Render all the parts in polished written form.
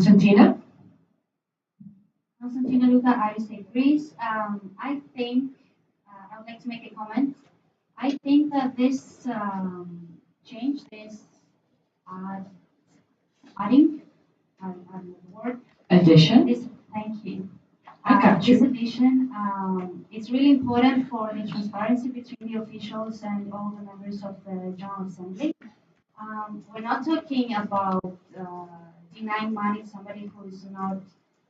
Constantina? Constantina Luca, IVSA Greece. I think I would like to make a comment. I think that this change, this uh, adding, word, Addition? this, thank you. I got This you. addition, it's really important for the transparency between the officials and all the members of the General Assembly. We're not talking about denying money to somebody who is not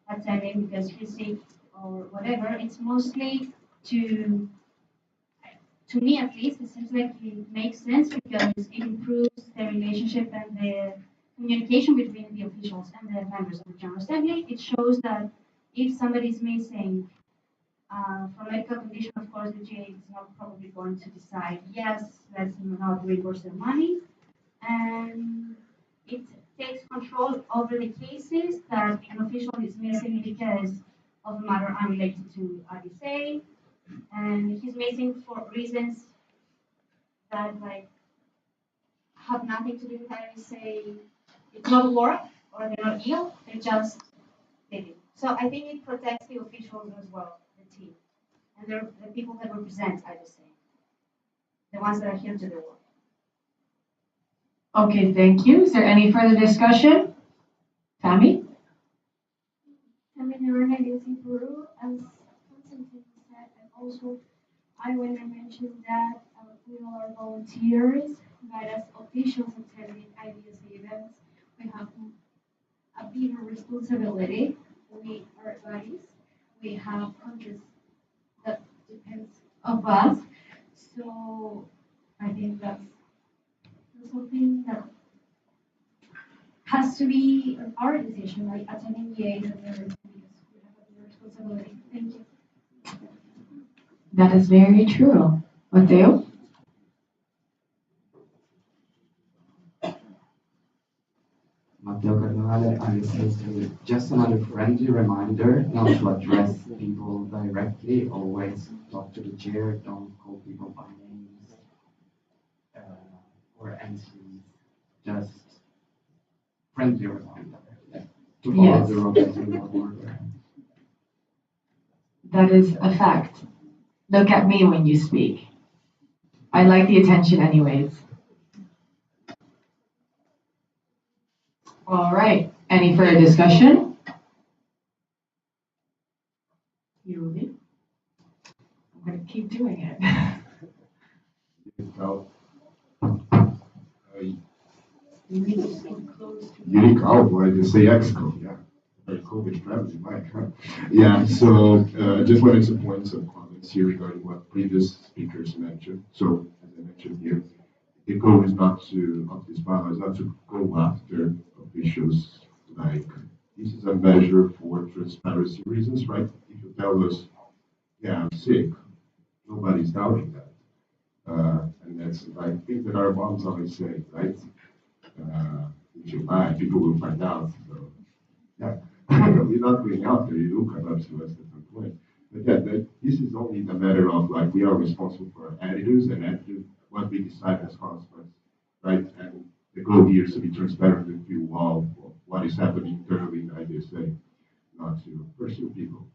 attending because he's sick or whatever. It's mostly to, to me at least, it seems like it makes sense because it improves the relationship and the communication between the officials and the members of the General Assembly. It shows that if somebody is missing for medical condition, of course, the GA is not probably going to decide, yes, let's not reimburse the money. And it takes control over the cases that an official is missing because of a matter unrelated to IVSA, and he's missing for reasons that like have nothing to do with IVSA. It's not work or they're not ill, they're just busy. So I think it protects the officials as well, the team, and they're the people that represent IVSA, the ones that are here to do work. Okay, thank you. Is there any further discussion? Tammy? I mean, the renegades in Peru, as Constantine said, and also I when I mentioned that we all are volunteers, but as officials attending IVSA events, we have a bigger responsibility. We are bodies. We have hundreds that depends of us. So I think that's something that has to be our decision, like attending EAs and everything, because we have a bigger responsibility. Thank you. That is very true. Mateo? Matteo Carnevale, IVSA. Just another friendly reminder not to address people directly. Always talk to the chair. Don't call people by names or entities. Just friendly reminder to follow Yes. the rotating order. That is a fact. Look at me when you speak. I like the attention anyways. All right. Any further discussion? Yuri? I'm going to keep doing it. Então, You need to speak close to unique outward, they say Exco, yeah. Very COVID friendly, Mike. Huh? Yeah, so just wanted to point some comments here regarding what previous speakers mentioned. So, as I mentioned here, the goal is not to, of this bylaw is not to go after officials like this is a measure for transparency reasons, right? If you tell us, yeah, I'm sick, nobody's doubting that. And that's like things that our moms always say, right? If you lie, people will find out. So, yeah, we're not going after you. Do come up to us at some point. But yeah, this is only the matter of like we are responsible for our attitudes and attitude, what we decide as consequence, right? And the goal here is to be transparent with you all of what is happening internally in IVSA, not to pursue people.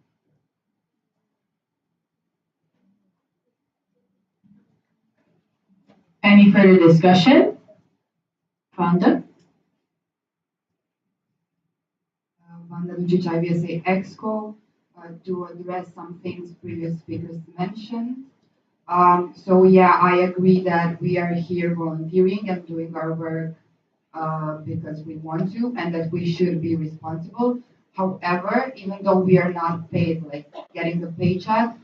Any further discussion? Fonda? Wanda Lucic, IVSA Exco, to address some things previous speakers mentioned. So yeah, I agree that we are here volunteering and doing our work because we want to, and that we should be responsible. However, even though we are not paid, like getting the paycheck,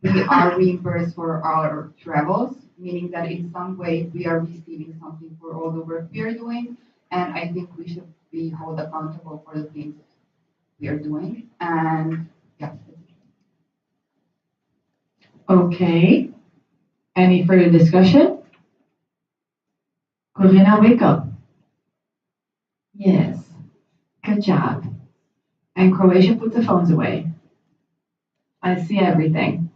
we are reimbursed for our travels, meaning that in some way we are receiving something for all the work we are doing, and I think we should be held accountable for the things we are doing. And yeah. Okay. Any further discussion? Corinna, wake up. Yes. Good job. And Croatia, put the phones away. I see everything.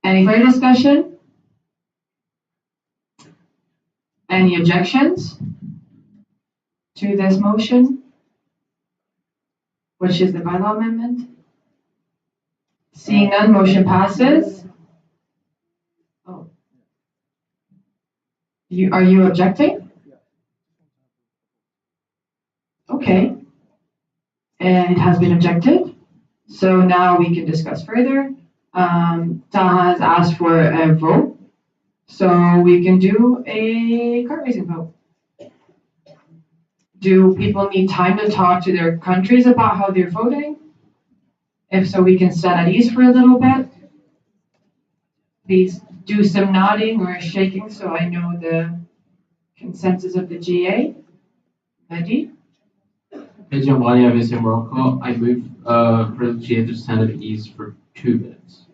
Any further discussion? Any objections to this motion? which is the bylaw amendment? Seeing none, motion passes. Oh. Are you objecting? Okay. And it has been objected. So now we can discuss further. Taha has asked for a vote. So we can do a card raising vote. Do people need time to talk to their countries about how they're voting? If so, we can stand at ease for a little bit. Please do some nodding or shaking so I know the consensus of the GA. Ready? Based on body IVSA Morocco, I move for the GA to stand at ease for 2 minutes.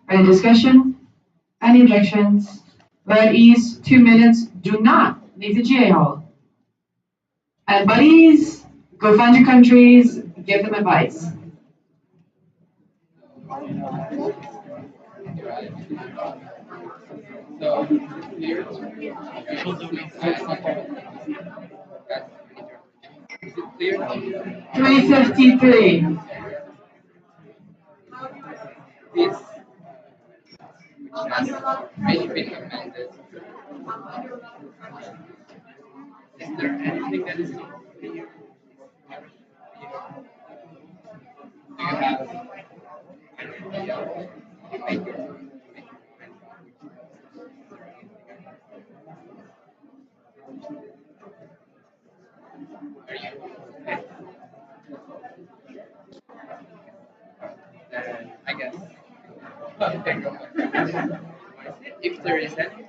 Any discussion? Any objections? We're at ease, 2 minutes. Do not leave the GA hall. And buddies, go find your countries, give them advice. $353. Really been amended. Is there anything that is not clear? Do you have? I guess. If there is any.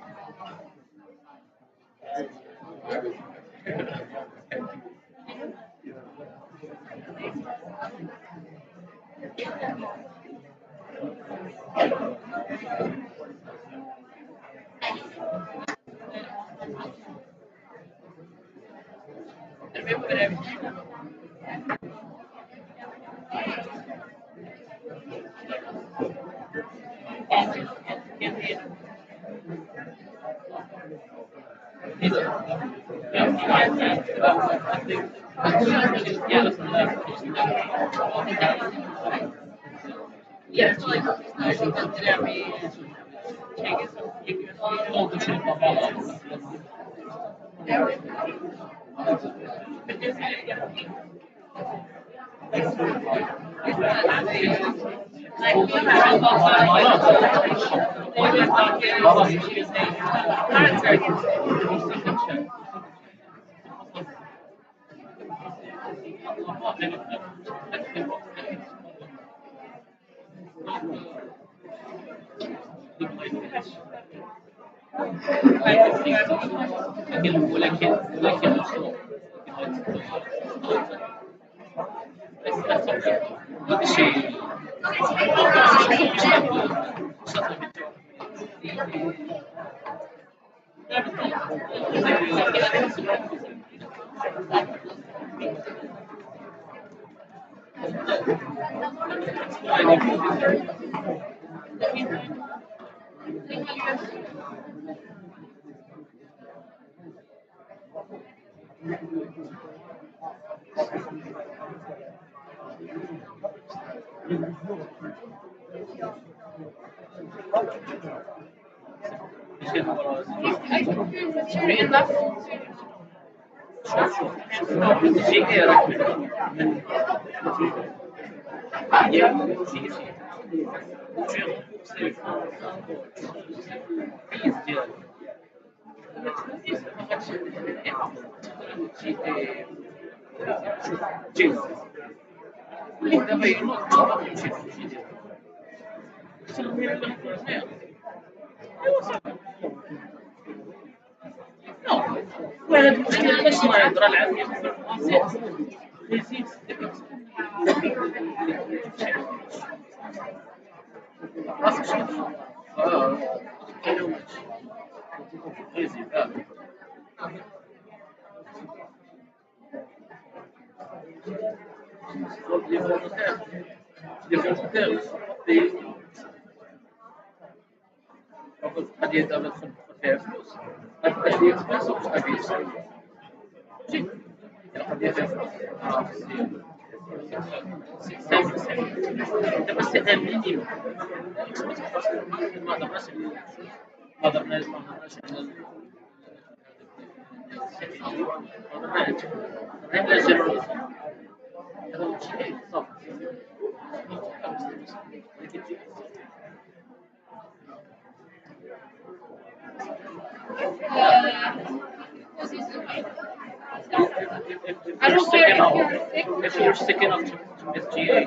If you're sick enough to miss GA.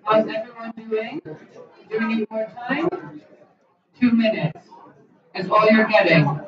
How's everyone doing? Do we need more time? 2 minutes is all you're getting.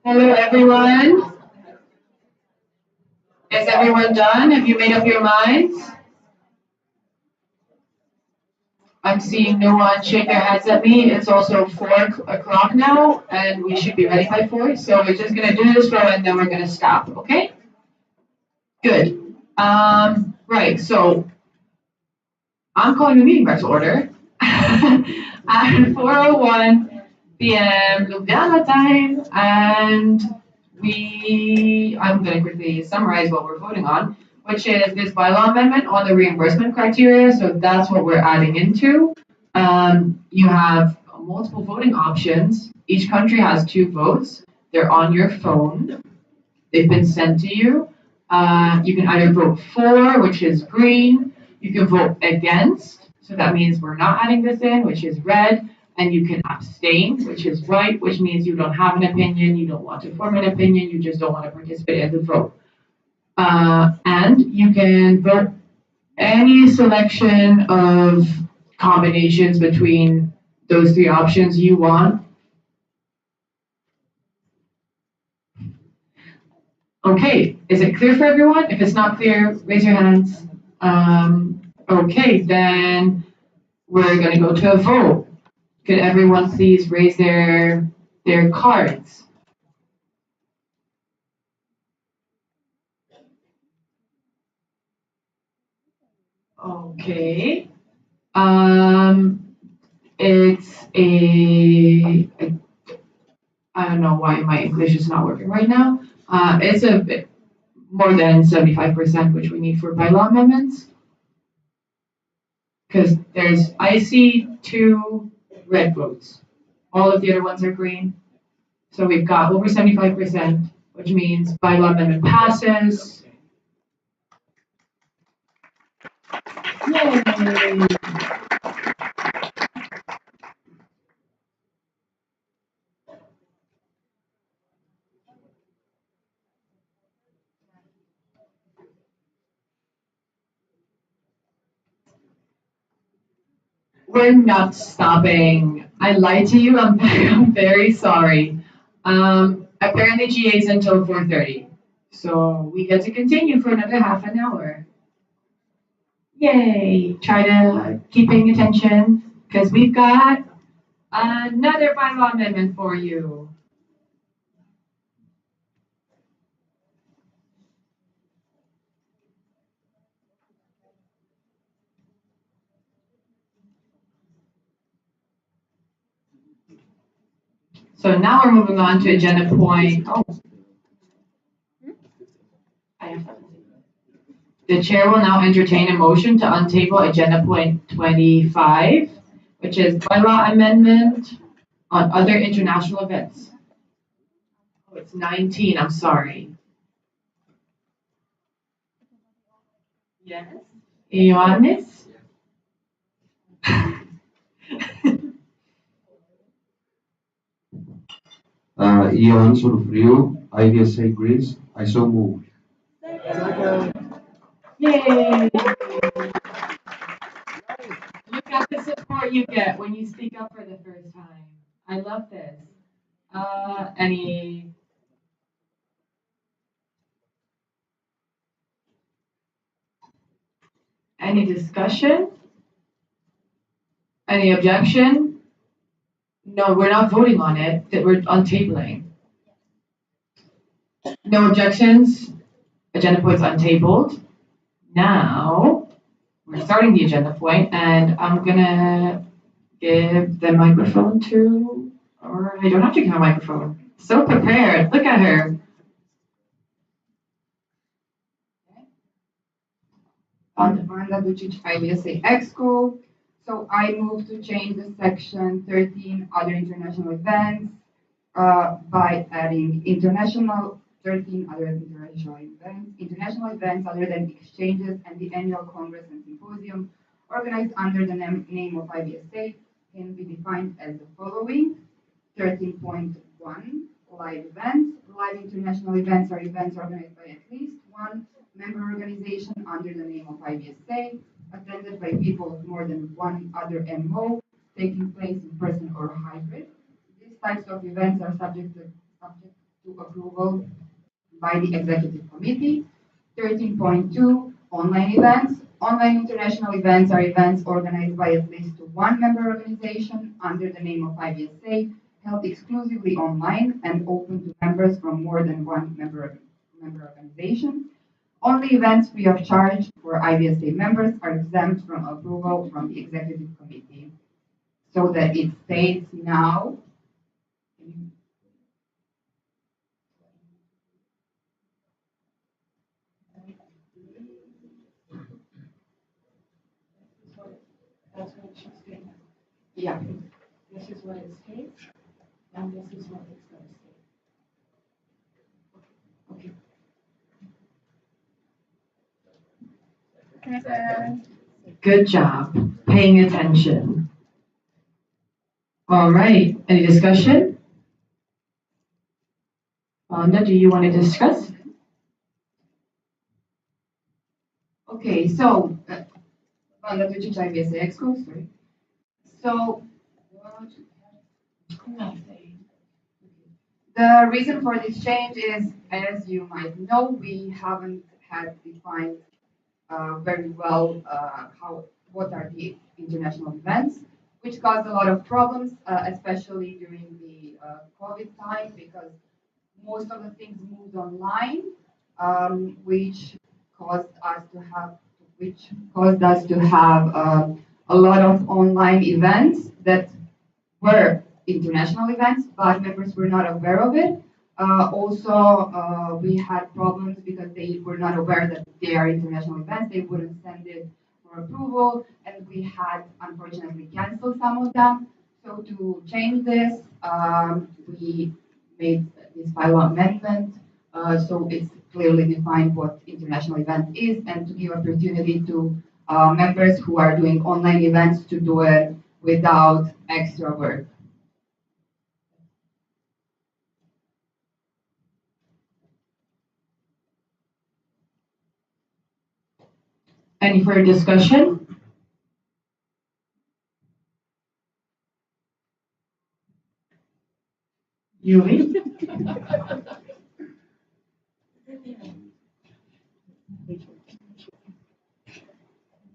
Hello, everyone. Is everyone done? Have you made up your minds? I'm seeing no one shake their heads at me. It's also 4 o'clock now, and we should be ready by 4. So we're just gonna do this row, and then we're gonna stop. Okay? Good. Right. So I'm calling the meeting back to order at 4:01 p.m. Ljubljana time, and I'm going to quickly summarize what we're voting on, which is this bylaw amendment on the reimbursement criteria. So that's what we're adding into. You have multiple voting options. Each country has 2 votes. They're on your phone. They've been sent to you. You can either vote for, which is green. You can vote against. So that means we're not adding this in, which is red. And you can abstain, which is white, which means you don't have an opinion, you don't want to form an opinion, you just don't want to participate in the vote. And you can vote any selection of combinations between those 3 options you want. Okay, is it clear for everyone? If it's not clear, raise your hands. Okay, then we're going to go to a vote. Could everyone please raise their cards? Okay. It's I don't know why my English is not working right now. It's a bit more than 75%, which we need for bylaw amendments. Because I see 2 red votes. All of the other ones are green. So we've got over 75%, which means bylaw amendment passes. Yay! We're not stopping. I lied to you. I'm very sorry. Apparently GA is until 4:30. So we get to continue for another half an hour. Yay! Try to keep paying attention because we've got another bylaw amendment for you. So now we're moving on to agenda point. Oh, I have something. The chair will now entertain a motion to untable agenda point 25, which is bylaw amendment on other international events. Oh, it's 19. I'm sorry. Yes. Ioannis? Ion Solufriu, IVSA Greece, I so move. Yay! Look at the support you get when you speak up for the first time. I love this. Any discussion? Any objection? No, we're not voting on it. That we're on tabling. No objections. Agenda point's untabled. Now we're starting the agenda point, and I'm gonna give the microphone to, or I don't have to give a microphone. So prepared. Look at her. Wanda Ducic, IVSA Exco. So I move to change the section 13 other international events by adding 13 other international events other than exchanges and the annual congress and symposium organized under the name of IVSA can be defined as the following. 13.1 live events. Live international events are events organized by at least one member organization under the name of IVSA, attended by people of more than one other MO, taking place in person or hybrid. These types of events are subject to approval by the executive committee. 13.2 online events. Online international events are events organized by at least one member organization under the name of IVSA, held exclusively online and open to members from more than one member organization. Only events free of charge for IVSA members are exempt from approval from the executive committee. So that it states now. That's what it should state. Yeah. This is what it states, and this is what it's going to state. Okay. Good job paying attention. All right. Any discussion? Wanda, do you want to discuss? Okay, so Wanda Ducic, IVSA Exco, sorry. So the reason for this change is, as you might know, we haven't had defined very well what are the international events, which caused a lot of problems, especially during the COVID time, because most of the things moved online, which caused us to have a lot of online events that were international events, but members were not aware of it. Also, we had problems because they were not aware that they are international events. They wouldn't send it for approval, and we had unfortunately canceled some of them. So to change this, we made this bylaw amendment, so it's clearly defined what international event is, and to give opportunity to members who are doing online events to do it without extra work. Any further discussion? Yuri?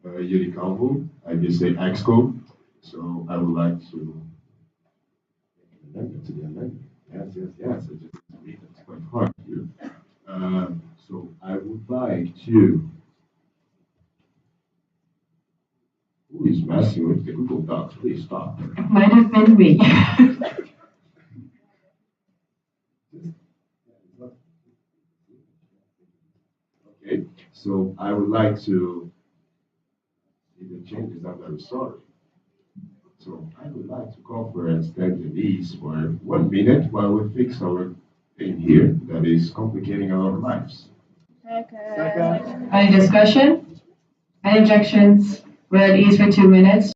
Yuri Calvo, IVSA Exco. So I would like to amendment to the amendment. Yes, yes, yes. I just read it. It's quite hard here. So I would like to. Who is messing with the Google Docs? Please stop. It might have been me. Okay. So I would like to see the changes. I'm very sorry. So I would like to call for a attendees for 1 minute while we fix our thing here that is complicating our lives. Second. Any discussion? Any objections? We're at ease for 2 minutes.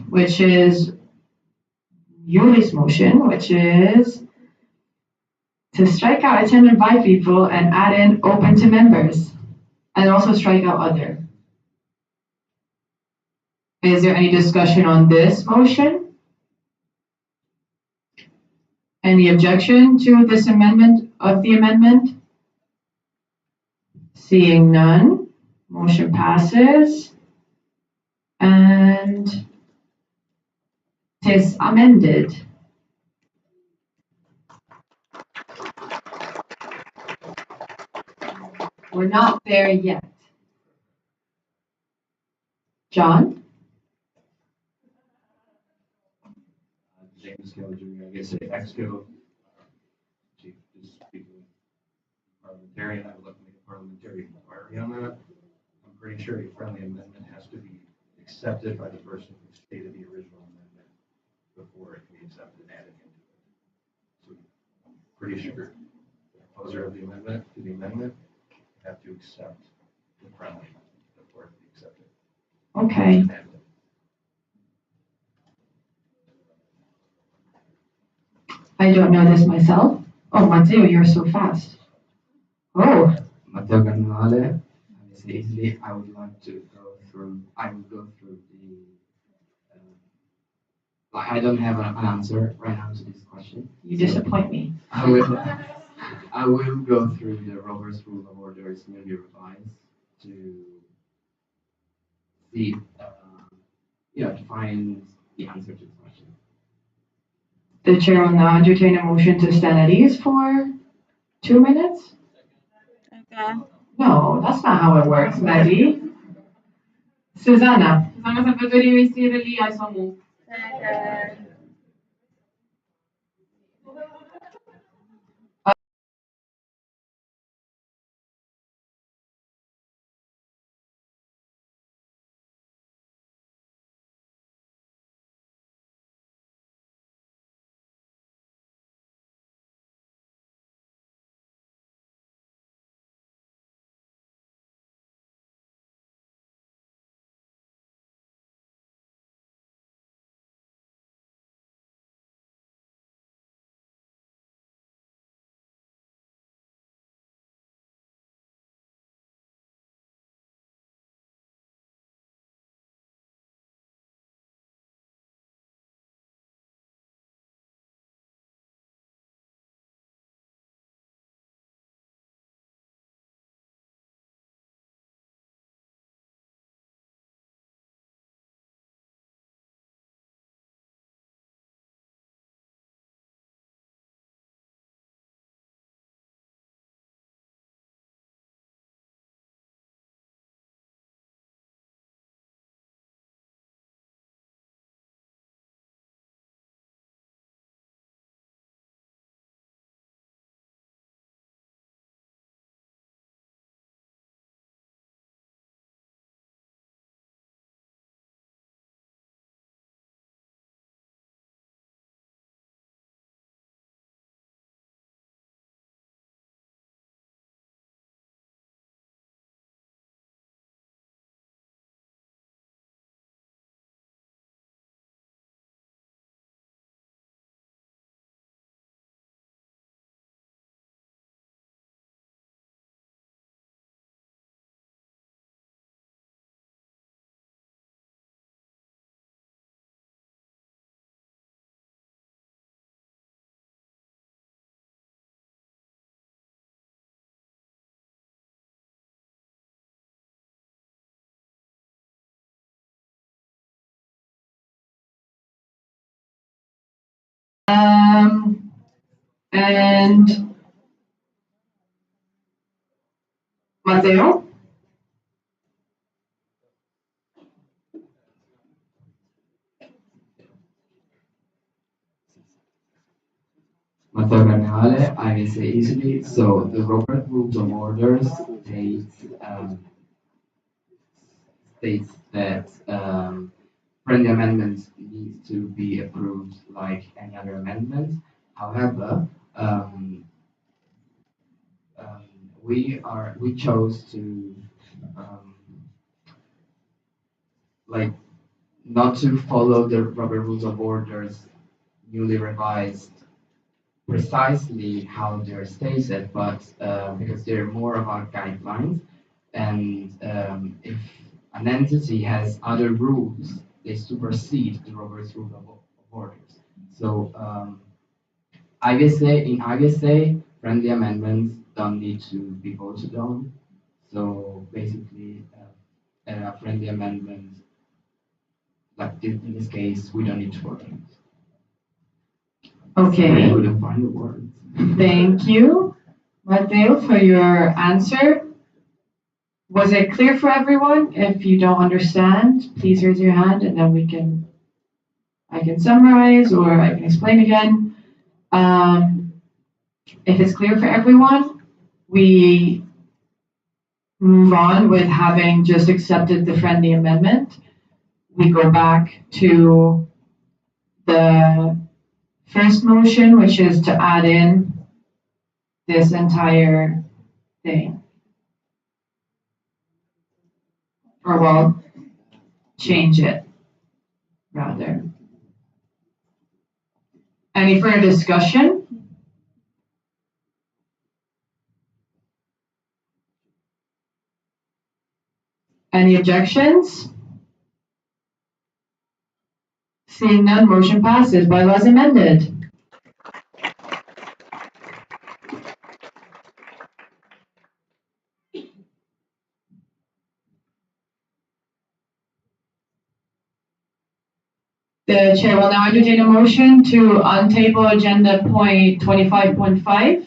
Which is Yuli's motion, which is to strike out attended by people and add in open to members, and also strike out other. Is there any discussion on this motion? Any objection to this amendment of the amendment? Seeing none, motion passes and it is amended. We're not there yet. John? James Keller Jr., IVSA Exco, Chief, just speaking parliamentarian, I would like to make a parliamentary inquiry on that. I'm pretty sure a friendly amendment has to be accepted by the person who stated the original amendment before it can be accepted and added into it. So I'm pretty sure the proposer of the amendment to the amendment have to accept the friendly before it can be accepted. Okay. I don't know this myself. Oh, Matteo, you're so fast. Oh. Matteo Cardinale, easily, I would like to go through, I will go through the, I don't have an answer right now to this question. You disappoint me. I will go through the Robert's Rule of Orders newly revised to see, to find the answer to this question. The chair will now entertain a motion to stand at ease for 2 minutes. Okay. No, that's not how it works, Maddie. Susanna. Susanna Salvatori, Misteri, I so move. Second. And Mateo? Matteo Carnevale, I will say easily. So the Robert Rules of Orders states that friendly amendments need to be approved like any other amendment. However, um, we chose to um, like not to follow the Robert Rules of Orders newly revised precisely how they're stated, but because they're more about guidelines, and if an entity has other rules, they supersede the Robert's Rule of Orders. So IVSA, friendly amendments don't need to be voted on. So basically, a friendly amendment, like in this case, we don't need to vote on it. Okay. I couldn't find the words. Thank you, Mateo, for your answer. Was it clear for everyone? If you don't understand, please raise your hand and then I can summarize or I can explain again. If it's clear for everyone, we move on with having just accepted the friendly amendment. We go back to the first motion, which is to add in this entire thing. Or well, change it, rather. Any further discussion? Any objections? Seeing none, motion passes. Bylaws amended. The chair will now entertain a motion to untable agenda point 25.5.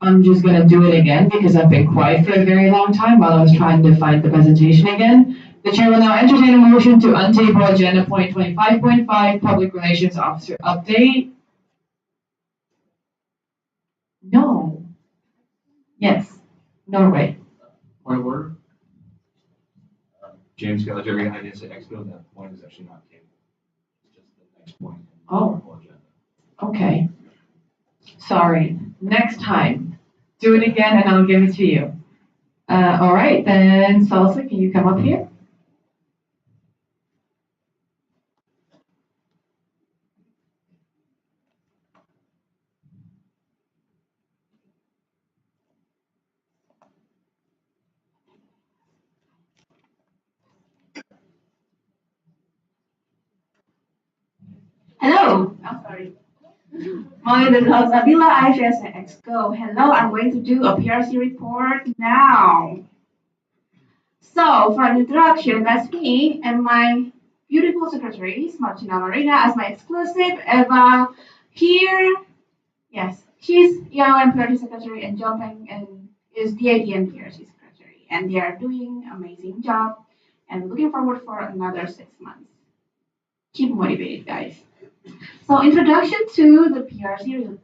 I'm just going to do it again because I've been quiet for a very long time while I was trying to find the presentation again. The chair will now entertain a motion to untable agenda point 25.5, Public Relations Officer update. No. Yes. No way. Point of order. James Galageri, IVSA Exco, that point is actually not tabled. It's just the next point. Oh. Agenda. Okay. Sorry. Next time. Do it again and I'll give it to you. All right, then Salsa, can you come up here? Hello. I'm sorry. My name is Abila IVSA Exco. Hello, I'm going to do a PRC report now. So, for an introduction, that's me and my beautiful secretaries, Martina Marina, as my exclusive, Eva here. Yes, she's ELM PRC secretary, and John Peng and is DADM PRC secretary. And they are doing an amazing job and looking forward for another 6 months. keep motivated, guys. So introduction to the PRC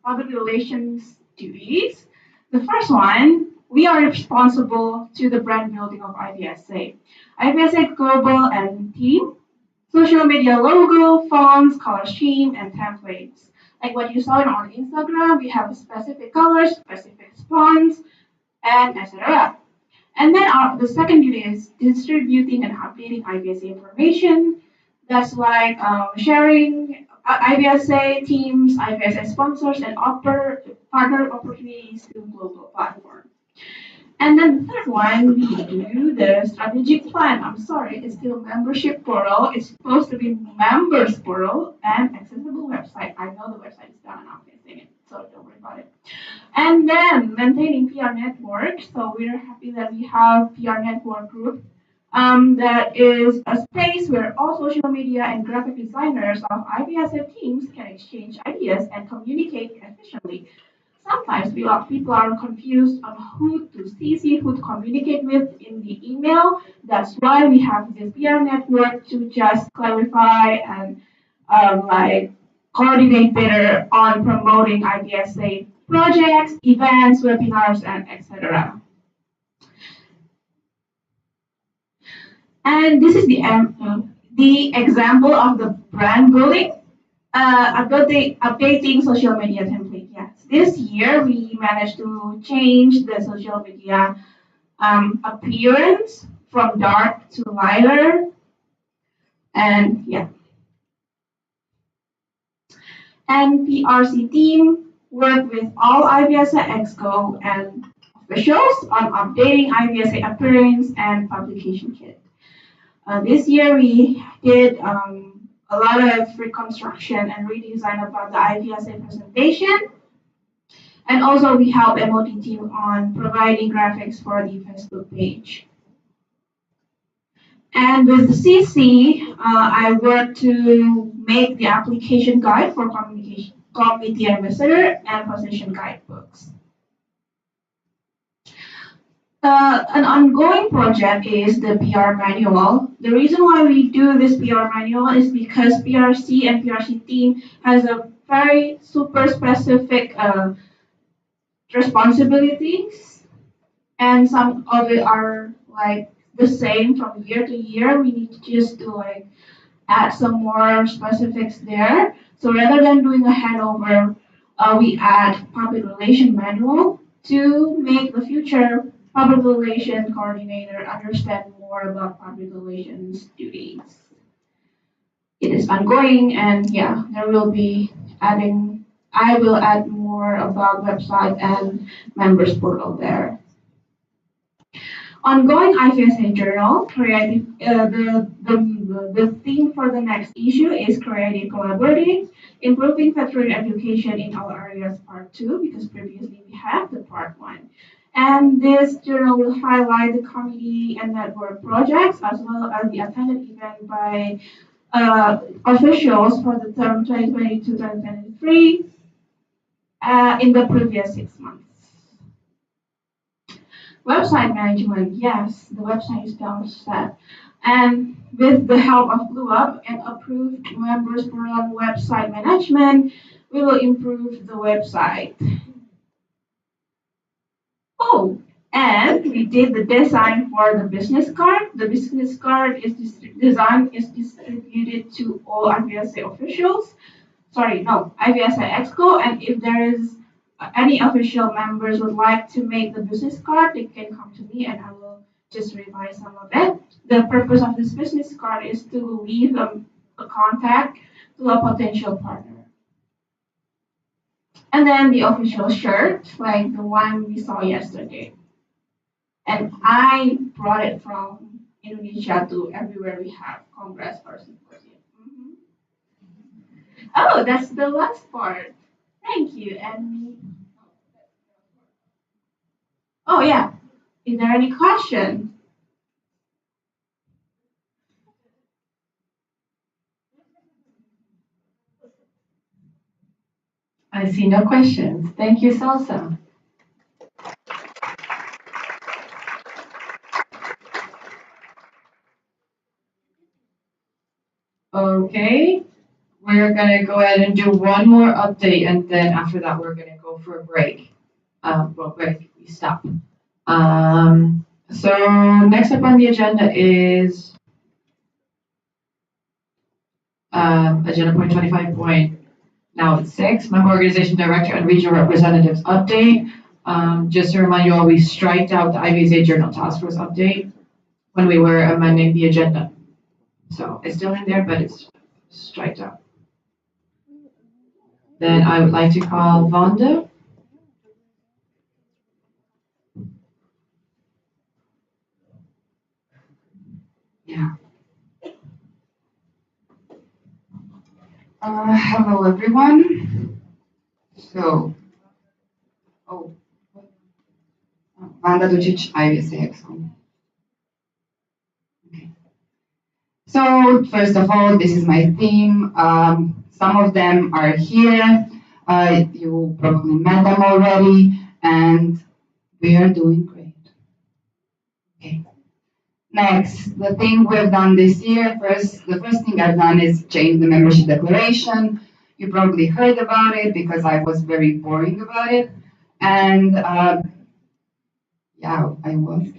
public relations duties. The first one, we are responsible to the brand building of IVSA. IVSA global and team, social media logo, fonts, color scheme, and templates. Like what you saw on Instagram, we have specific colors, specific fonts, and etc. And then the second duty is distributing and updating IVSA information. That's like sharing IVSA teams, IVSA sponsors, and offer partner opportunities to global platform. And then the third one, we do the strategic plan. I'm sorry, it's still membership portal. It's supposed to be members portal and accessible website. I know the website is done and I'm fixing it, so don't worry about it. And then maintaining PR network. So we're happy that we have PR network group. That is a space where all social media and graphic designers of IVSF teams can exchange ideas and communicate efficiently. Sometimes people are confused on who to CC, who to communicate with in the email. That's why we have this PR network to just clarify and like coordinate better on promoting IVSA projects, events, webinars, and etc. And this is the example of the brand building, updating social media template. Yes, this year we managed to change the social media appearance from dark to lighter, and yeah. And PRC team work with all IVSA Exco and officials on updating IVSA appearance and publication kit. This year we did a lot of reconstruction and redesign about the IVSA presentation. And also we help MOT team on providing graphics for the Facebook page. And with the CC, I worked to make the application guide for committee ambassador and position guidebooks. An ongoing project is the PR manual. The reason why we do this PR manual is because PRC and PRC team has a very super specific responsibilities, and some of it are like the same from year to year. We need to just to like add some more specifics there. So rather than doing a handover, we add public relation manual to make the future public relation coordinator understand more about public relations duties. It is ongoing, and yeah, there will be adding. I will add more about website and members portal there. Ongoing IVSA journal, creative. The theme for the next issue is creative collaborative, improving veteran education in all areas part 2, because previously we had the part 1. And this journal will highlight the committee and network projects as well as the attended event by officials for the term 2022-2023 in the previous 6 months. Website management, yes, the website is down set. And with the help of BlueUp and approved members program website management, we will improve the website. Oh, and we did the design for the business card. The business card is distributed to all IVSA officials. Sorry, no, IVSA Exco. And if there is any official members would like to make the business card, they can come to me and I will just revise some of it. The purpose of this business card is to leave a contact to a potential partner. And then the official shirt, like the one we saw yesterday. And I brought it from Indonesia to everywhere we have Congress or Symposium. Oh, that's the last part. Thank you. And oh yeah, is there any question? I see no questions. Thank you, Salsa. Okay, we're gonna go ahead and do one more update, and then after that, we're gonna go for a break. We stop. So next up on the agenda is agenda point 25 point, now it's 6, member organization director and regional representatives update. Just to remind you all, we striked out the IVSA journal task force update when we were amending the agenda. So it's still in there, but it's striked out. Then I would like to call Vonda. Yeah. Hello, everyone. So, Vanda Ducic, IVSA Exco. Okay. So, first of all, this is my team. Some of them are here. You probably met them already, and we are doing great. Okay. Next, the thing we've done this year, the first thing I've done is change the membership declaration. You probably heard about it because I was very boring about it. And yeah, I was.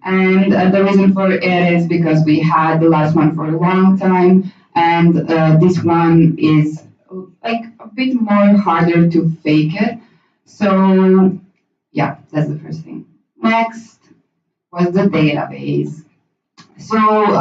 And the reason for it is because we had the last one for a long time, and this one is like a bit more harder to fake it. So yeah, that's the first thing. Next was the database. So,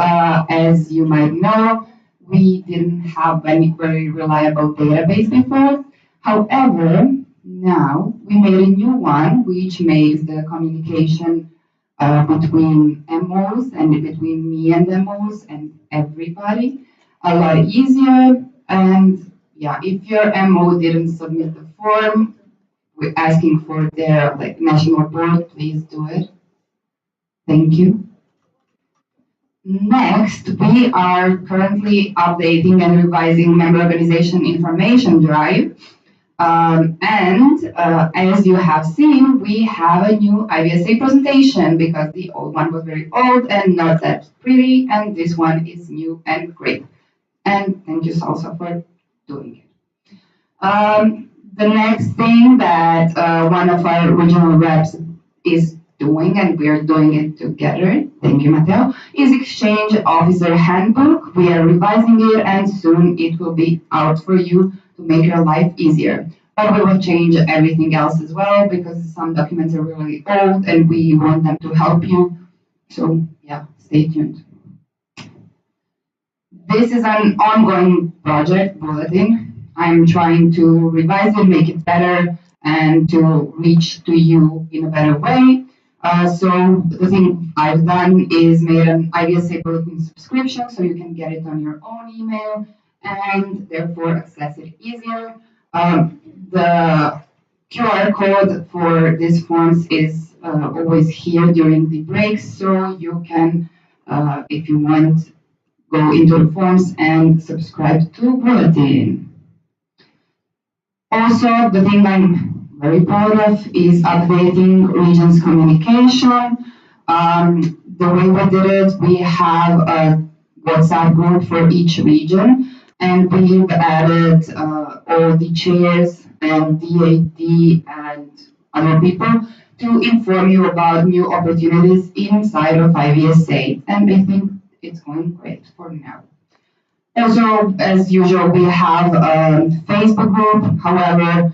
as you might know, we didn't have any very reliable database before. However, now we made a new one which makes the communication between MOs and between me and MOs and everybody a lot easier. And yeah, if your MO didn't submit the form, we're asking for their national board, please do it. Thank you. Next, we are currently updating and revising member organization information drive. As you have seen, we have a new IVSA presentation because the old one was very old and not that pretty, and this one is new and great. And thank you, Salsa, for doing it. The next thing that one of our regional reps is doing, and we are doing it together, thank you, Matteo, is Exchange Officer Handbook. We are revising it, and soon it will be out for you to make your life easier. But we will change everything else as well because some documents are really old and we want them to help you. So yeah, stay tuned. This is an ongoing project, Bulletin. I'm trying to revise it, make it better, and to reach to you in a better way. So the thing I've done is made an IVSA Bulletin subscription so you can get it on your own email and therefore access it easier. The QR code for these forms is always here during the breaks, so you can, if you want, go into the forms and subscribe to Bulletin. Also, the thing I'm very proud of is updating regions communication. The way we did it, we have a WhatsApp group for each region, and we've added all the chairs and DAD and other people to inform you about new opportunities inside of IVSA. And I think it's going great for now. Also, as usual, we have a Facebook group. However,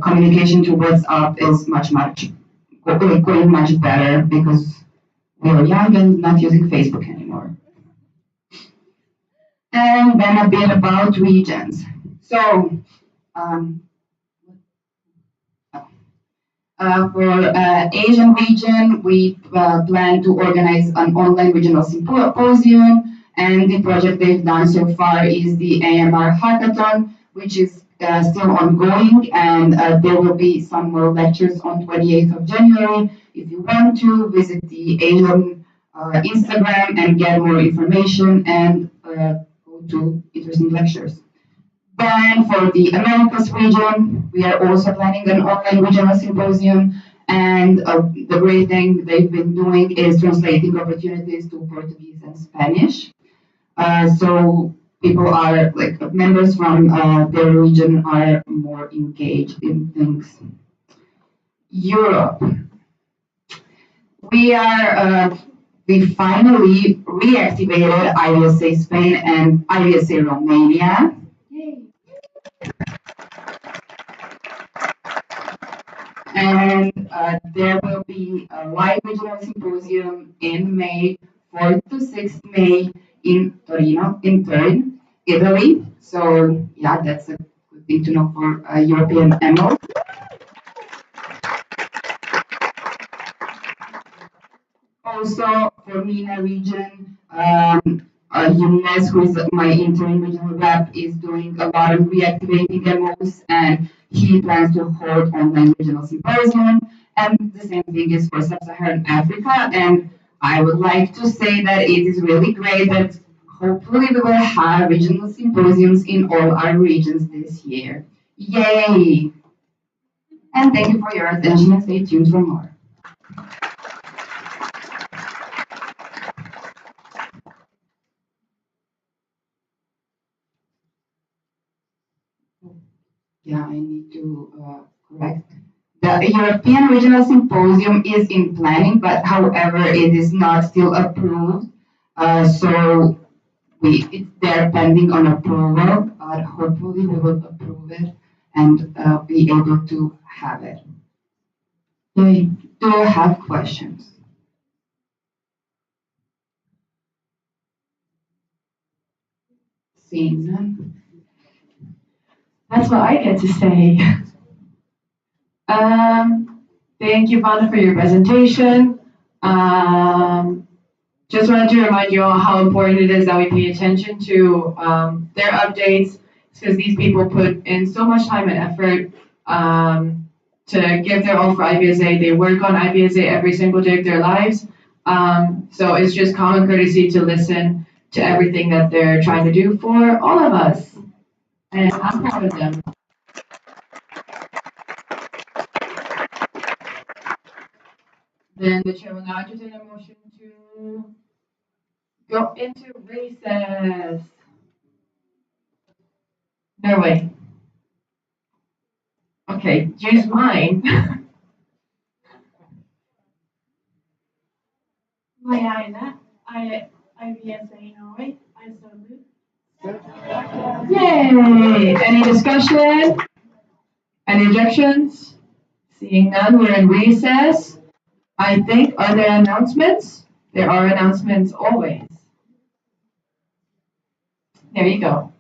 communication to WhatsApp is going much better because we are young and not using Facebook anymore. And then a bit about regions. So, for Asian region, we plan to organize an online regional symposium. And the project they've done so far is the AMR Hackathon, which is still ongoing. And there will be some more lectures on 28th of January. If you want to visit the Asian Instagram and get more information and go to interesting lectures. Then for the Americas region, we are also planning an online regional symposium. And the great thing they've been doing is translating opportunities to Portuguese and Spanish. So people are like members from their region are more engaged in things. Europe. We finally reactivated IVSA Spain and IVSA Romania. Yay. And there will be a live regional symposium in May, 4th to 6th May in Torino, in Turin, Italy. So yeah, that's a good thing to know for European MO. Also for MENA region, Younes, who is my interim regional rep, is doing a lot of reactivating MOs, and he plans to hold online regional symposium. And the same thing is for Sub-Saharan Africa. And I would like to say that it is really great that hopefully we will have regional symposiums in all our regions this year. Yay! And thank you for your attention, and stay tuned for more. Yeah, I need to correct. The European Regional Symposium is in planning, but however, it is not still approved. So they're pending on approval, but hopefully we will approve it and be able to have it. Do you have questions? Seeing none. That's what I get to say. Thank you, Vanda, for your presentation. Just wanted to remind you all how important it is that we pay attention to their updates, because these people put in so much time and effort to give their all for IVSA. They work on IVSA every single day of their lives. So it's just common courtesy to listen to everything that they're trying to do for all of us. And I'm proud of them. Then the chair will now entertain a motion to go into recess. No way. Okay, use mine. Mariana, IVSA Norway, I salute. Yay! Any discussion? Any objections? Seeing none, we're in recess. I think, are there announcements? There are announcements always. There you go.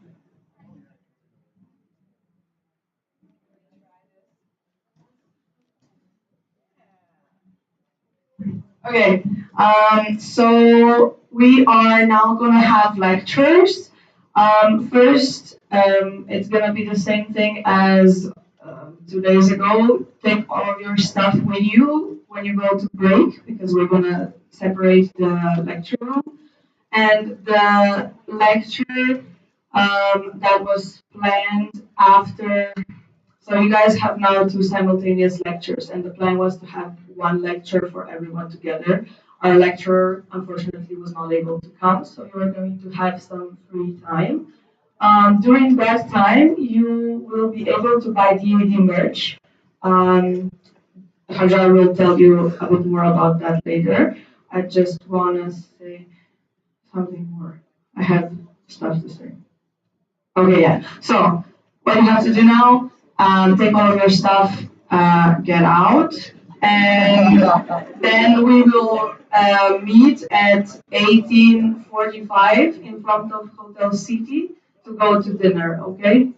Okay, so we are now gonna have lectures. First, it's gonna be the same thing as 2 days ago. Take all of your stuff with you when you go to break, because we're gonna separate the lecture room. And the lecture that was planned after, so you guys have now 2 simultaneous lectures, and the plan was to have 1 lecture for everyone together. Our lecturer, unfortunately, was not able to come, so you are going to have some free time. During that time, you will be able to buy DoD merch. Hajar will tell you a bit more about that later. I just want to say something more. I have stuff to say. Okay, yeah. So what you have to do now, take all of your stuff, get out, and then we will meet at 18:45 in front of Hotel City to go to dinner, okay?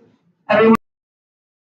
Everyone